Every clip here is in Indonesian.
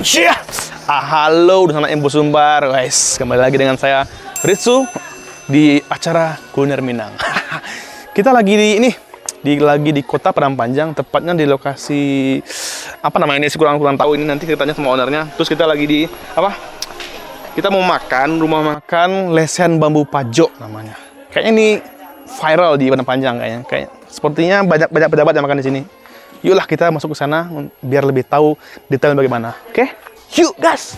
Syah. Halo, dengan anak Empu Sumbar, guys. Kembali lagi dengan saya Ritsu di acara Kuliner Minang. Kita lagi lagi di Kota Padang Panjang, tepatnya di lokasi apa namanya ini? Kurang tahu ini, nanti kita tanya sama ownernya. Terus kita lagi di apa? Kita mau makan rumah makan Lesen Bambu Pajok namanya. Kayaknya ini viral di Padang Panjang kayaknya. Sepertinya banyak pejabat yang makan di sini. Yuklah kita masuk ke sana biar lebih tahu detailnya bagaimana. Oke? Yuk, gas!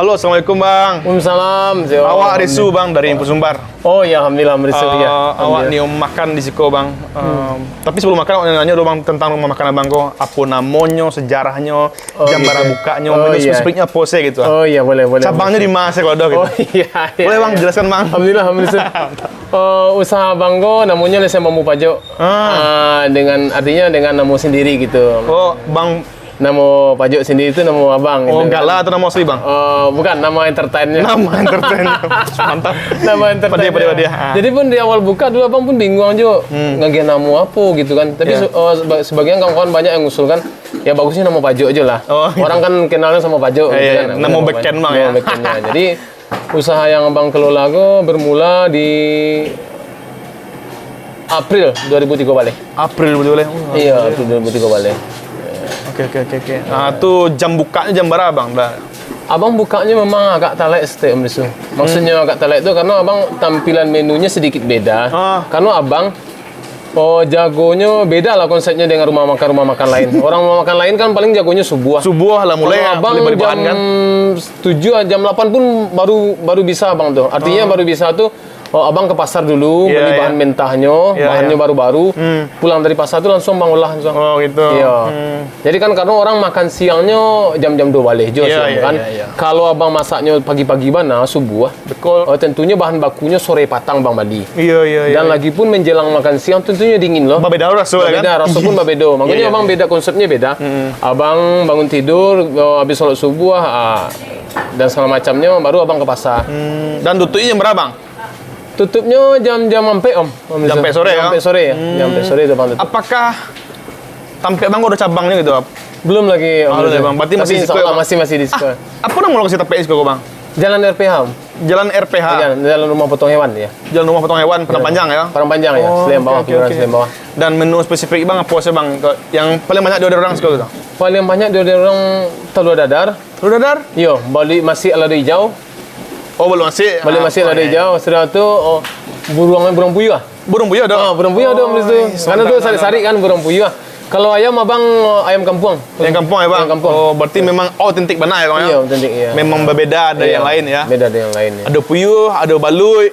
Halo, assalamualaikum bang. Waalaikumsalam. Awak Risu bang dari Empu Sumbar. Oh ya, alhamdulillah Risu ya. Awak nih makan di siko bang. Tapi sebelum makan, nanya dulu bang tentang rumah makan abang ko. Apa namanya, sejarahnya, jam bara bukanya, menu spesifiknya pose gitu. Oh iya, boleh. Cabangnya di mana sih kalau ada gitu? Oh iya. Boleh bang, jelaskan bang. Alhamdulillah. Usaha bangko namanya Lesen Bambu Pajok. Dengan nama sendiri gitu. Oh bang. Nama Pajok sendiri itu nama abang. Oh enggak lah, atau nama asli bang? Bukan, nama entertainnya. Nama entertainnya. Mantap. Nama entertainnya. Dia. Jadi pun di awal buka dulu abang pun bingung aja. Ngagen nama apa gitu kan. Tapi sebagian kawan-kawan banyak yang ngusulkan, ya bagusnya nama Pajok aja lah. Oh, gitu. Orang kan kenalnya sama Pajok. Gitu kan. Nama backend bang ya. Backendnya. Jadi usaha yang abang kelola bermula di April 2003 balik. April boleh. Iya, April 2003 balik. Oke. Nah, tuh jam bukanya jam berapa bang? Abang bukanya memang agak talek step Risu. Maksudnya agak talek itu karena abang tampilan menunya sedikit beda. Karena abang jagonya beda lah konsepnya dengan rumah makan lain. Orang rumah makan lain kan paling jagonya subuh lah mulai. Abang jam 7 jam 8 pun baru bisa abang tuh. Artinya baru bisa tuh. Abang ke pasar dulu, beli bahan mentahnya, bahannya baru-baru, pulang dari pasar tuh langsung bang olah langsung. Oh gitu. Iya. Jadi kan karena orang makan siangnya jam-jam 2 balik juga kan. Kalau abang masaknya pagi-pagi bana subuh, betul. Tentunya bahan bakunya sore patang bang Badi. Iya. Dan lagi pun menjelang makan siang tentunya dingin loh. Beda rasa kan? Beda rasa pun berbeda. Makanya abang beda konsepnya beda. Abang bangun tidur, habis sholat subuh, dan segala macamnya, baru abang ke pasar. Dan tutupnya jam berapa bang? Tutupnya jam-jam sampai Sampai sore ya? Sampai sore ya. Sampai sore itu bang tutup. Apakah tampek bang udah cabangnya gitu? Belum lagi om. Bang. Berarti tapi masih di sekolah. Apa nama lokasi tampek sekolah bang? Jalan RPH. Jalan RPH. Jalan Rumah Potong Hewan ya. Jalan Rumah Potong Hewan Padang Panjang ya? Padang Panjang ya. Selain bawah, Selain bawah. Dan menu spesifik bang apa sih bang? Yang paling banyak diorder orang sekolah gitu? Paling banyak diorder orang telur dadar. Telur dadar? Iya, balik masih lada hijau. Oh belum masih. Balik masih lada hijau. Setelah itu burung puyuh ah. Burung puyuh ada. Burung puyuh ada itu. Karena tuh sari-sari kan burung puyuh. Kalau ayam abang ayam kampung. Ayam kampung ya bang. Ayam kampung. Oh berarti memang otentik benar ya bang? Iya otentik iya. Memang berbeda dari yang lain ya. Beda dari yang lain. Ya. Ada puyuh, ada balui,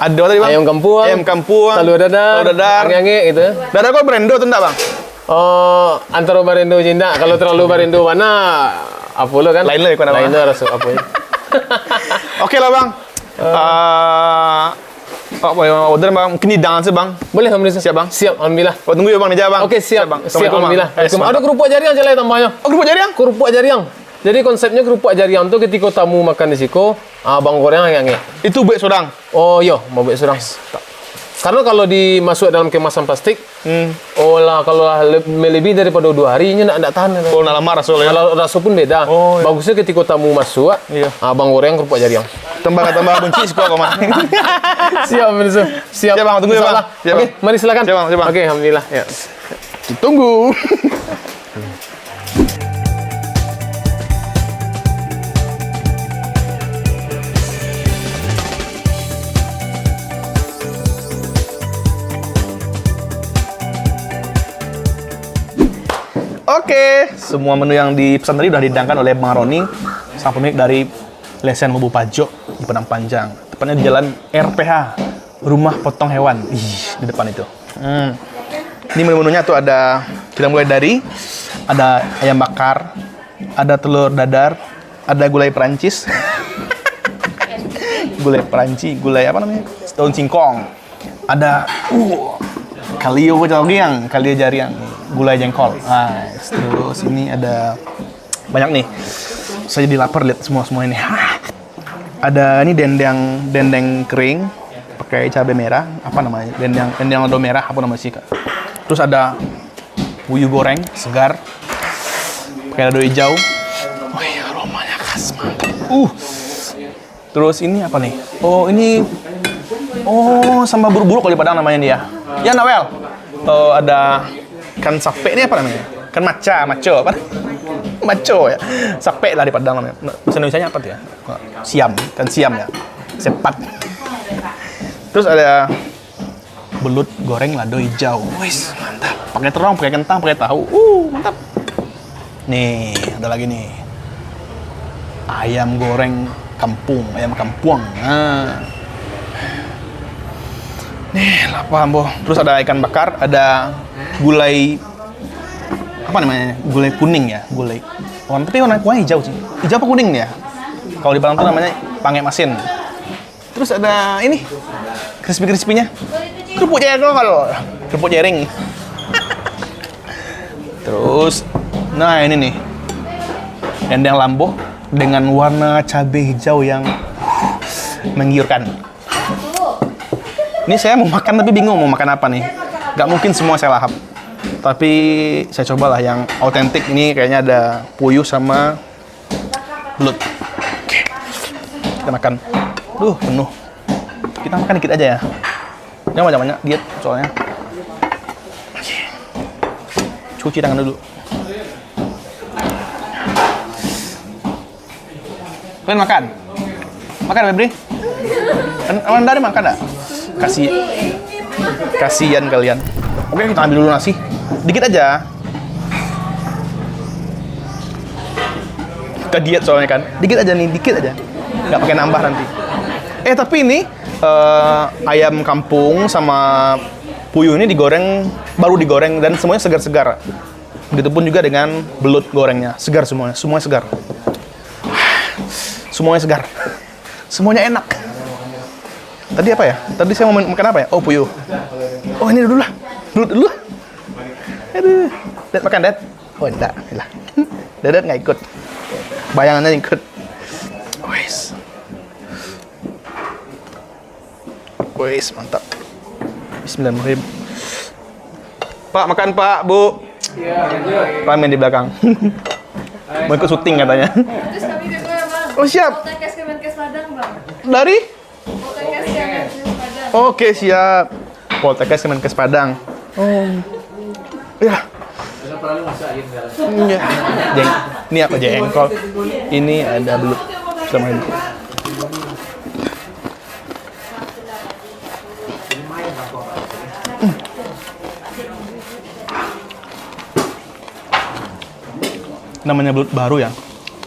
ada apa tadi bang? Ayam kampung. Telur dadar. Ange-ange gitu. Dadar kok Brendo tuh enggak bang? Antara Barendo cinta. Kalau terlalu Barendo mana apa lo kan? Lain lah ikut Lain lah rasa apa. Oke lah bang. Order bang, mungkin hidang sih bang. Boleh alhamdulillah. Siap bang. Siap alhamdulillah. Tunggu ya bang di bang. Oke siap bang. Siap alhamdulillah. Ada kerupuk jariang aja lah tambahnya. Oh kerupuk jariang? Kerupuk jariang. Jadi konsepnya kerupuk jariang tuh ketika tamu makan di siko, abang goreng yang itu bek sodang. Oh iya, mau bek sodang. Karena kalau dimasuk dalam kemasan plastik, kalau lebih daripada 2 hari ini enggak tahan. Oh, nak lama rasanya. Kalau rasa pun beda. Bagusnya ketika tamu masuk, abang goreng kerupuk jariang. Tambah benci sih kok, Mas. Siap, Mirza. Siap bang, tunggu ya, Bang. Oke, mari silakan. Siap, bang. Oke, alhamdulillah. Ya. Tunggu. Oke, semua menu yang dipesan tadi sudah dihidangkan oleh Bang Roni, sang pemilik dari Lesen Bambu Pajok di Padang Panjang. Tepatnya di Jalan RPH, Rumah Potong Hewan. Di depan itu. Ini menu-menunya tuh ada, kita mulai dari ada ayam bakar, ada telur dadar, ada gulai Perancis. Gulai apa namanya? Daun singkong. Ada kalio jariang. gulai jengkol. Nah, terus ini ada banyak nih. Saya jadi lapar lihat semua ini. Ada ini dendeng kering pakai cabai merah. Apa namanya? Dendeng lado merah. Apa namanya sih, Kak? Terus ada puyuh goreng segar pakai lado hijau. Wih, aromanya khas mantap. Terus ini apa nih? Oh, ini sambal buru-buru kalau di Padang namanya dia. Ya, Nawel. Ada ikan sape ini apa namanya? Kan maco apa? Maco ya. Sape lah di Padang namanya. Bahasa Indonesianya apa tuh ya? Siam, kan siam ya. Sepat. Terus ada belut goreng lado hijau. Wis, mantap. Pakai terong, pakai kentang, pakai tahu. Mantap. Nih, ada lagi nih. Ayam goreng kampung, ayam kampuang. Nah. Nih, lapar, Bo. Terus ada ikan bakar, ada gulai apa namanya? Gulai kuning ya, gulai. Tapi warna hijau sih. Hijau apa kuning ya? Kalau di Padang tuh namanya pange masin. Terus ada ini crispy-crispy-nya. Kerupuk jaring. Terus, nah ini nih, dendeng lambo dengan warna cabai hijau yang menggiurkan. Ini saya mau makan tapi bingung mau makan apa nih. Gak mungkin semua saya lahap. Tapi saya cobalah yang autentik. Ini kayaknya ada puyuh sama belut. Oke, kita makan. Penuh. Kita makan dikit aja ya. Jangan banyak-banyak, diet soalnya. Oke. Cuci tangan dulu. Kalian makan? Makan, Febri? Kalian dari makan nggak? Kasian kalian. Oke, kita ambil dulu nasi. Dikit aja. Kita diet soalnya kan. Dikit aja nih, dikit aja. Nggak pakai nambah nanti. Tapi ini ayam kampung sama puyuh ini baru digoreng dan semuanya segar-segar. Begitupun juga dengan belut gorengnya, segar semuanya segar. Semuanya segar. Semuanya enak. Tadi apa ya? Tadi saya mau makan apa ya? Oh, puyuh. Oh, ini dulu lah. Belut dulu lah. Aduh. Dad makan, Dad. Oh, enggak. Lah. Dad nggak ikut. Bayangannya ikut. Wis, mantap. Bismillahirrahmanirrahim. Pak, makan Pak, Bu. Iya, Pak main di belakang. Mau ikut syuting katanya. Terus kami juga, Bang. Oh, siap. Poltekkes Kemenkes Padang, Bang. Dari? Poltekkes Kemenkes Padang. Oke, siap. Poltekkes Kemenkes Padang. Oh. Ya. Iya. Ini apa jengkol? Ini ada belut sama ini. Namanya belut baru ya,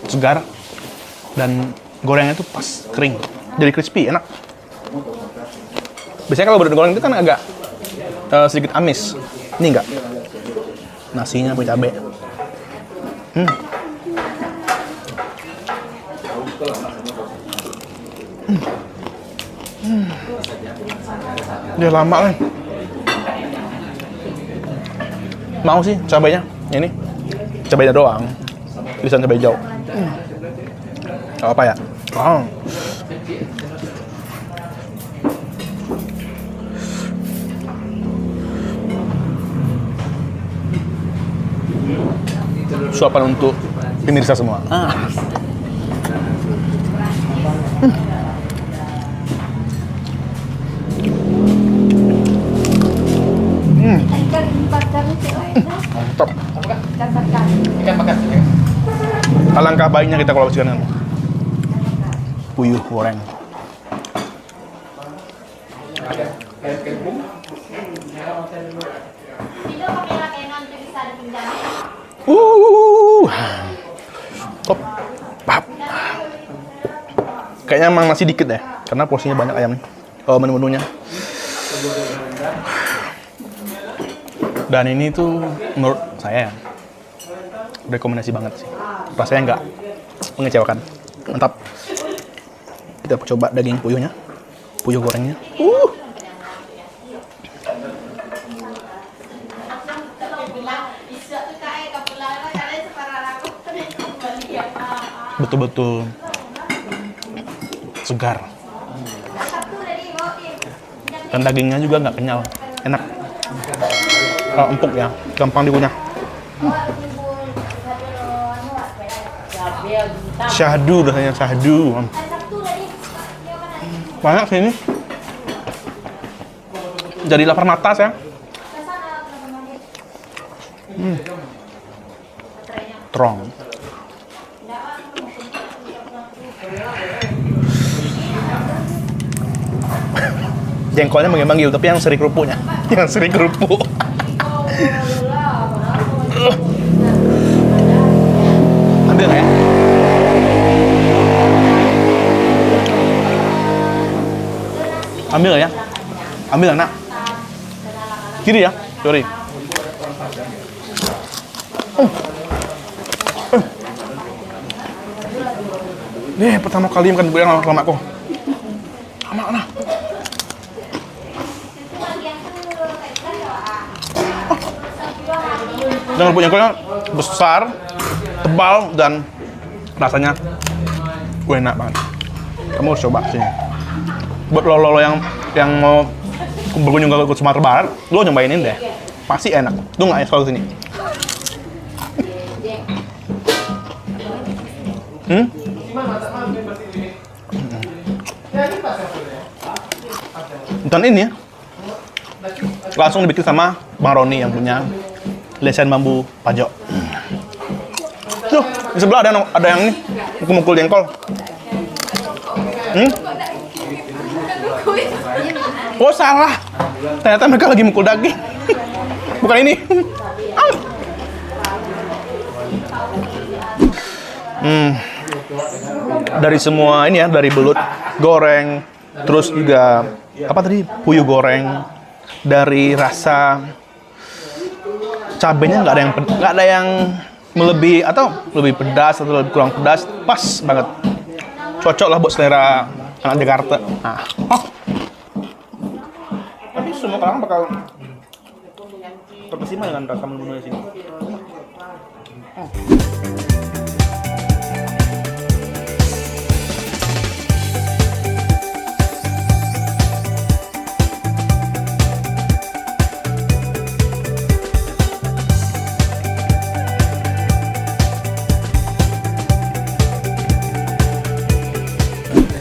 segar dan gorengnya tuh pas kering, jadi crispy, enak. Biasanya kalau belut goreng itu kan agak sedikit amis, ini enggak. Nasinya pakai cabai. Dia lama kan. Mau sih cabainya, ini cabainya doang. Tulisan cabai hijau. Gak apa ya? Suapan untuk pemirsa semua. Mantap. Ikan bakar. Alangkah baiknya kita kolaborasikan dengan puyuh goreng. Top. Pap. Kayaknya emang masih dikit deh, karena porsinya banyak ayam nih. Menu-menunya. Dan ini tuh menurut saya rekomendasi banget sih. Rasanya nggak mengecewakan. Mantap. Kita coba daging puyuhnya. Puyuh gorengnya. betul-betul segar. Dan dagingnya juga nggak kenyal, enak. Empuk ya, gampang dikunyah. Syahdu rasanya, syahdu. Banyak sih ini. Jadi lapar mata saya. Trong. Jengkolnya manggil-manggil, tapi yang seri kerupuknya. Yang seri kerupuk. Ambil nggak ya? Ambil nggak ya? Ambil anak. Kiri ya, sorry. Nih, pertama kali makan gue yang lama kok. Lama. Dan kerupuk jengkolnya besar, tebal, dan rasanya enak banget. Kamu harus coba sini. Buat lo yang mau berkunjung ke Sumatera Barat, lo nyobain ini deh. Pasti enak. Tuh nggak ya kalau sini? Dan ini ya, langsung dibikin sama Bang Roni yang punya Lesen Bambu Pajok. Tuh, di sebelah ada yang ini, mukul jengkol. Oh salah, ternyata mereka lagi mukul daging. Bukan ini. Dari semua ini ya, dari belut goreng, terus juga apa tadi, puyuh goreng, dari rasa cabenya nggak ada yang melebihi atau lebih pedas atau lebih kurang pedas, pas banget, cocok lah buat selera anak Jakarta. Nah. Tapi semua orang bakal terkesima dengan rasa menu-menu di sini.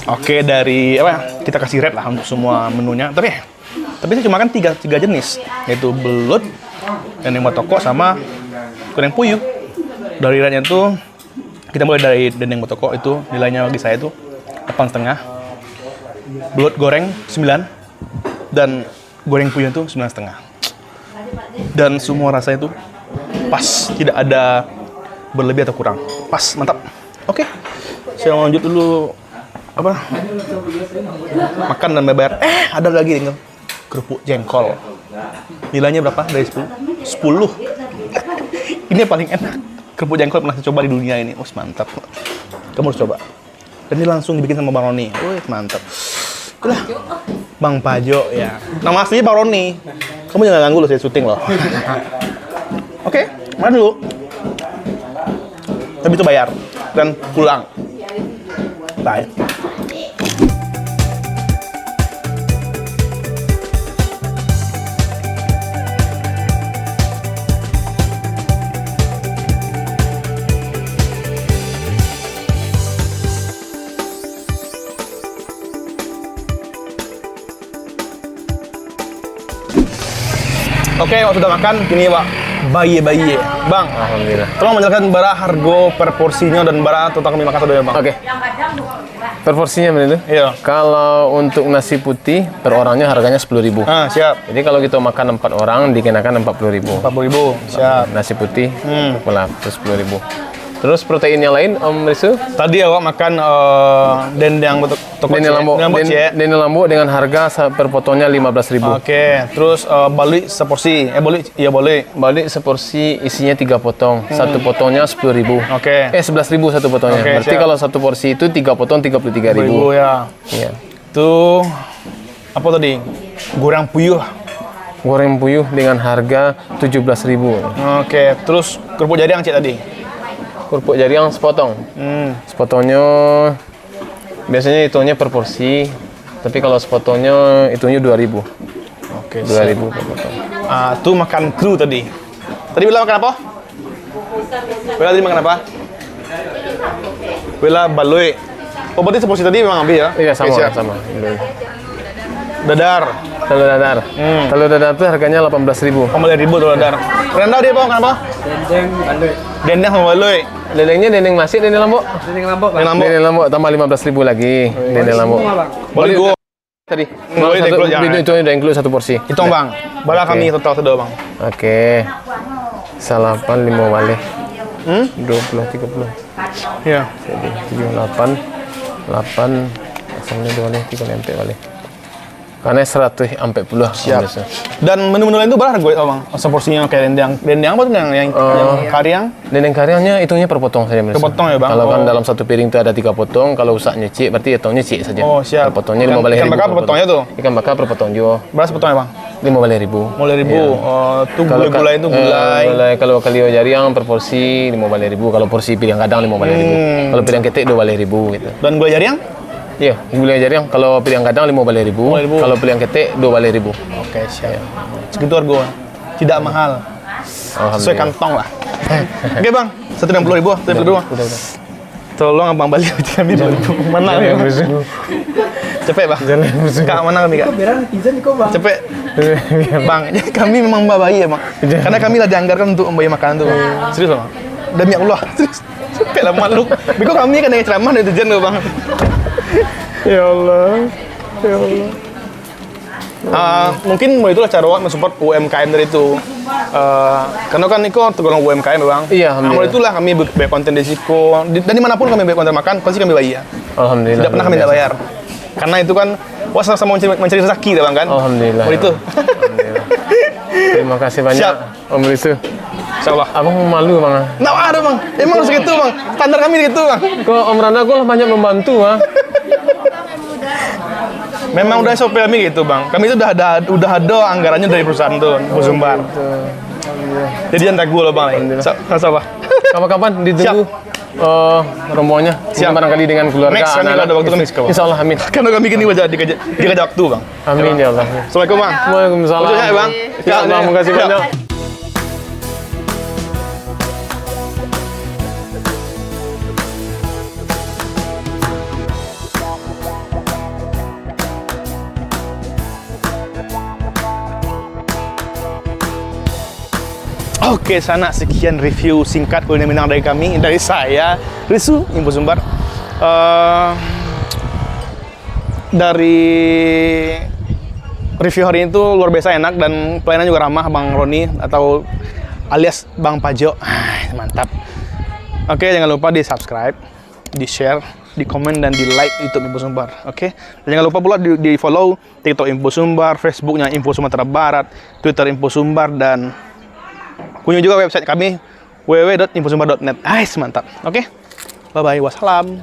Oke, dari apa? Kita kasih rate lah untuk semua menunya. Tapi saya cuma kan tiga jenis, yaitu belut, dendeng batoko, sama goreng puyuh. Dari rate-nya tuh kita mulai dari dendeng batoko, itu nilainya bagi saya tuh 8,5. Belut goreng 9, dan goreng puyuh tuh 9,5. Dan semua rasanya tuh pas, tidak ada berlebih atau kurang. Pas, mantap. Oke, saya mau lanjut dulu makan dan bayar. Ada lagi nih kerupuk jengkol. Nilainya berapa dari 10? 10. Ini yang paling enak. Kerupuk jengkol pernah saya coba di dunia ini. Mantap. Kamu harus coba. Dan ini langsung dibikin sama Bang Roni. Mantap. Itulah Bang Pajok ya. Nama aslinya Bang Roni. Kamu jangan ganggu loh, saya syuting loh. Oke, makan dulu. Tapi itu bayar dan pulang. Bye. Oke, waktu sudah makan, kini Pak bayi. Bang, Alhamdulillah. tolong menjelaskan bara harga per porsinya dan bara total kami makan sudah ya Bang. Oke. Per porsinya begitu? Iya. Kalau untuk nasi putih per orangnya harganya 10.000. Siap. Jadi kalau kita makan 4 orang dikenakan 40.000. 40.000. Siap. Nasi putih, pula 10.000. Terus protein yang lain, Om Risu? Tadi awak makan dendeng toko Dendeng lambu dengan harga per potongnya 15.000. Oke, terus bali seporsi. Boleh. Balik seporsi isinya 3 potong. Satu potongnya 10.000. Oke. 11.000 satu potongnya. Oke, berarti siap. kalau satu porsi itu 3 potong 33.000. Ya. Iya. Itu apa tadi? Goreng puyuh. Goreng puyuh dengan harga 17.000. Oke, terus kerupuk jadi yang cik tadi. kerupuk jariang sepotong. Sepotongnya biasanya hitungnya per porsi. Tapi kalau sepotongnya hitungnya 2.000. Oke. 2.000 per potong. Tuh makan kru tadi. Tadi Bella makan apa? Bella tadi makan apa? Bella baloi. Oh berarti seporsi tadi memang ambil ya? Iya sama Oke, siap. sama. Dadar. Telur dadar. Telur dadar tuh harganya 18.000. 5.000 tuh dadar. Rendang dia bang, kenapa? Dendeng baloi. Dendeng sama baloi. Dendengnya dendeng nasi, dendeng lambok. Dendeng lambok, Bang. Dendeng lambok. Dendeng lambok tambah 15.000 lagi. Dendeng lambok. Semua, Bang. Boleh gua. Tadi. Boleh Satu- include, jangan. itu udah include satu porsi. Hitung bang. Bala Oke. kami total sudah bang. Oke. Salapan 5 balik. 20 30. Iya. Jadi 7 8 8 asalnya 2 balik 3 lempe balik. Karena 100 sampai puluh. Siap. Dan menu-menu lain tuh berapa harga bang? Seporsinya kayak dendeng. Dendeng apa tuh yang kariang? Dendeng kariangnya hitungnya per potong saja. Mas. Per potong ya, Bang? Kalau kan Oh. dalam satu piring itu ada 3 potong, kalau usahanya cik berarti hitungnya cik saja. Oh, siap. Per potongnya Ikan- 15.000. ikan bakar per per potongnya potong. tuh? Ikan bakar per potong juga Berapa sepotongnya bang? 15.000. 5.000. Oh, tuh gulai-gulai itu gulai. Gulai kalau kalio jariang per porsi 15.000. Kalau porsi piring kadang 15.000. Kalau piring ketek 12.000 gitu. Dan gulai jariang? Iya, gulai jariang kalau piring kadang 15.000. 15.000. Kalau piring ketek 12.000. Oke siap. Segitu harga. Tidak mahal. Sesuai Alhamdulillah. kantong lah. Oke bang, 160.000. 160.000. Udah. Tolong abang balik kami dulu. Mana ya? Cepet bang. Kak mana kami kak? Biar netizen kok, Bang. Cepet. Bang, kami memang bayi ya bang. Karena kami lah dianggarkan untuk membayar makanan tuh. Serius bang. Demi Allah. Serius. Cepet lah malu. Biko kami kan yang ceramah netizen loh bang. Ya Allah. Ya Allah. Mungkin mau itulah cara mensupport UMKM dari itu. Karena kan itu tergolong UMKM ya bang. Iya, Nah, alhamdulillah. mulai itulah kami buat konten di Siko. Dan dimanapun kami buat konten makan, pasti kami bayar. Alhamdulillah. Tidak pernah kami tidak bayar. Karena itu kan, wah sama mencari rezeki ya bang kan. Alhamdulillah. Mulai itu. Alhamdulillah. Terima kasih banyak Siap. Om Risu. Insyaallah. Abang malu bang. Nah ada bang, emang harus gitu bang. Standar kami gitu bang. Kok Om Rana kok banyak membantu ah? Memang udah SOP kami gitu bang. Kami itu udah ada anggarannya dari perusahaan tuh, Sumbar. Jadi jangan ragu loh bang. Sabar. Kapan-kapan ditunggu rombongannya. Siap. Mungkin barangkali dengan keluarga. Next kami kalau ada waktu kami sekolah. Insya Allah amin. Karena kami gini wajah dikasih waktu bang. Amin ya Allah. Assalamualaikum bang. Waalaikumsalam. Maksudnya ya bang. Ya bang, terima kasih Siap. banyak. Oke, sana sekian review singkat kuliner Minang dari kami, dari saya, Risu, Info Sumbar. Dari review hari ini tuh luar biasa enak dan pelayanan juga ramah Bang Roni atau alias Bang Pajo. Mantap. Oke, jangan lupa di subscribe, di share, di komen dan di like YouTube Info Sumbar. Oke, dan jangan lupa pula di follow TikTok Info Sumbar, Facebooknya Info Sumatera Barat, Twitter Info Sumbar dan kunjungi juga website kami www.infosumbar.net. Mantap. Oke. Bye bye. Wassalam.